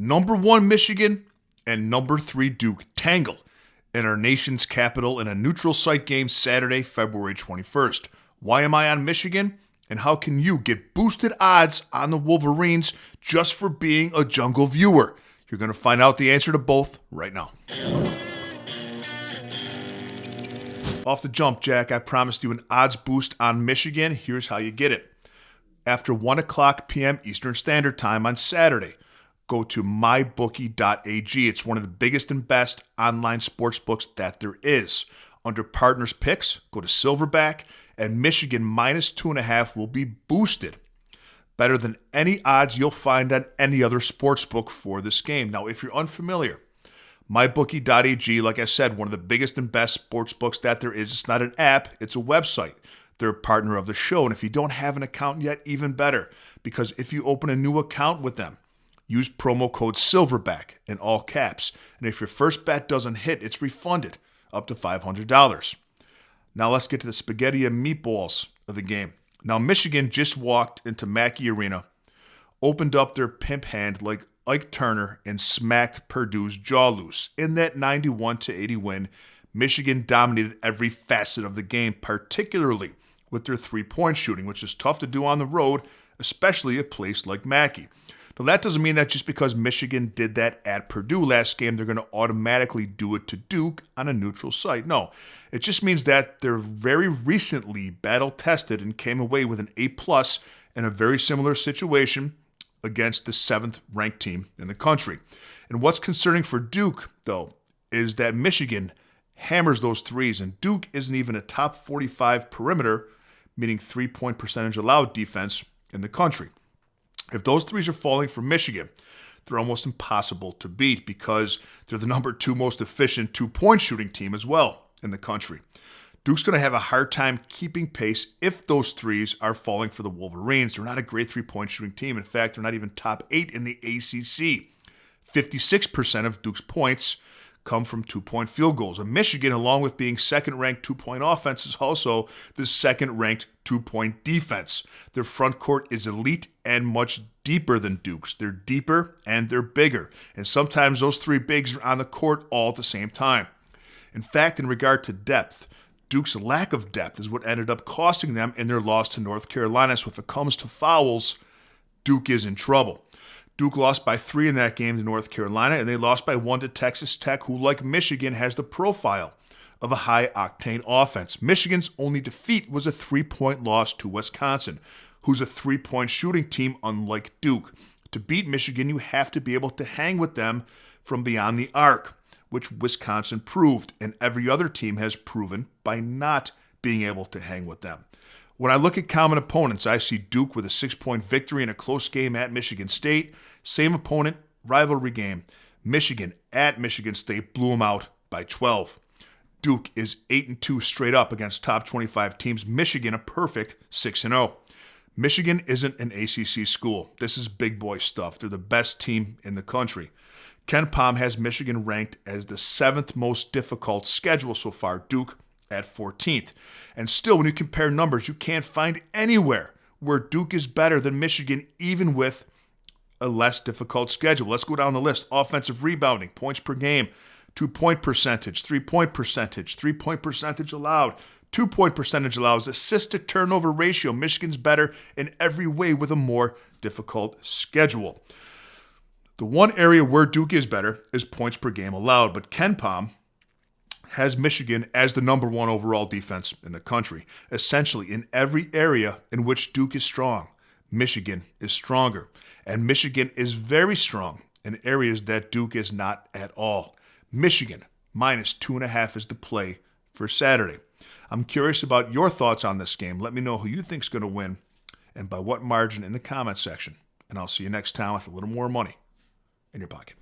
Number 1 Michigan and number 3 Duke tangle in our nation's capital in a neutral site game Saturday, February 21st. Why am I on Michigan? And how can you get boosted odds on the Wolverines just for being a Jungle viewer? You're going to find out the answer to both right now. Off the jump, Jack, I promised you an odds boost on Michigan. Here's how you get it. After 1 o'clock p.m. Eastern Standard Time on Saturday, go to mybookie.ag. It's one of the biggest and best online sports books that there is. Under Partners Picks, go to Silverback, and Michigan minus 2.5 will be boosted. Better than any odds you'll find on any other sports book for this game. Now, if you're unfamiliar, mybookie.ag, like I said, one of the biggest and best sports books that there is. It's not an app, it's a website. They're a partner of the show, and if you don't have an account yet, even better, because if you open a new account with them, use promo code SILVERBACK in all caps, and if your first bet doesn't hit, it's refunded up to $500. Now let's get to the spaghetti and meatballs of the game. Now Michigan just walked into Mackey Arena, opened up their pimp hand like Ike Turner, and smacked Purdue's jaw loose. In that 91-80 win, Michigan dominated every facet of the game, particularly with their three-point shooting, which is tough to do on the road, especially a place like Mackey. Now, that doesn't mean that just because Michigan did that at Purdue last game, they're going to automatically do it to Duke on a neutral site. No, it just means that they're very recently battle-tested and came away with an A+ in a very similar situation against the 7th-ranked team in the country. And what's concerning for Duke, though, is that Michigan hammers those threes, and Duke isn't even a top 45 perimeter, meaning three-point percentage allowed defense in the country. If those threes are falling for Michigan, they're almost impossible to beat because they're the number 2 most efficient two-point shooting team as well in the country. Duke's going to have a hard time keeping pace if those threes are falling for the Wolverines. They're not a great three-point shooting team. In fact, they're not even top 8 in the ACC. 56% of Duke's points come from two-point field goals. And Michigan, along with being second-ranked two-point offense, is also the second-ranked two-point defense. Their front court is elite and much deeper than Duke's. They're deeper and they're bigger. And sometimes those three bigs are on the court all at the same time. In fact, in regard to depth, Duke's lack of depth is what ended up costing them in their loss to North Carolina. So if it comes to fouls, Duke is in trouble. Duke lost by 3 in that game to North Carolina, and they lost by 1 to Texas Tech, who, like Michigan, has the profile of a high-octane offense. Michigan's only defeat was a 3-point loss to Wisconsin, who's a 3-point shooting team unlike Duke. To beat Michigan, you have to be able to hang with them from beyond the arc, which Wisconsin proved, and every other team has proven by not being able to hang with them. When I look at common opponents, I see Duke with a 6-point victory in a close game at Michigan State. Same opponent, rivalry game. Michigan at Michigan State blew them out by 12. Duke is 8-2 straight up against top 25 teams. Michigan a perfect 6-0. Michigan isn't an ACC school. This is big boy stuff. They're the best team in the country. Ken Pom has Michigan ranked as the 7th most difficult schedule so far. Duke at 14th. And still, when you compare numbers, you can't find anywhere where Duke is better than Michigan, even with a less difficult schedule. Let's go down the list. Offensive rebounding, points per game, 2-point percentage, 3-point percentage, 3-point percentage allowed, 2-point percentage allowed, assist to turnover ratio. Michigan's better in every way with a more difficult schedule. The one area where Duke is better is points per game allowed, but Ken Pom has Michigan as the number 1 overall defense in the country. Essentially, in every area in which Duke is strong, Michigan is stronger. And Michigan is very strong in areas that Duke is not at all. Michigan minus 2.5 is the play for Saturday. I'm curious about your thoughts on this game. Let me know who you think is going to win and by what margin in the comment section. And I'll see you next time with a little more money in your pocket.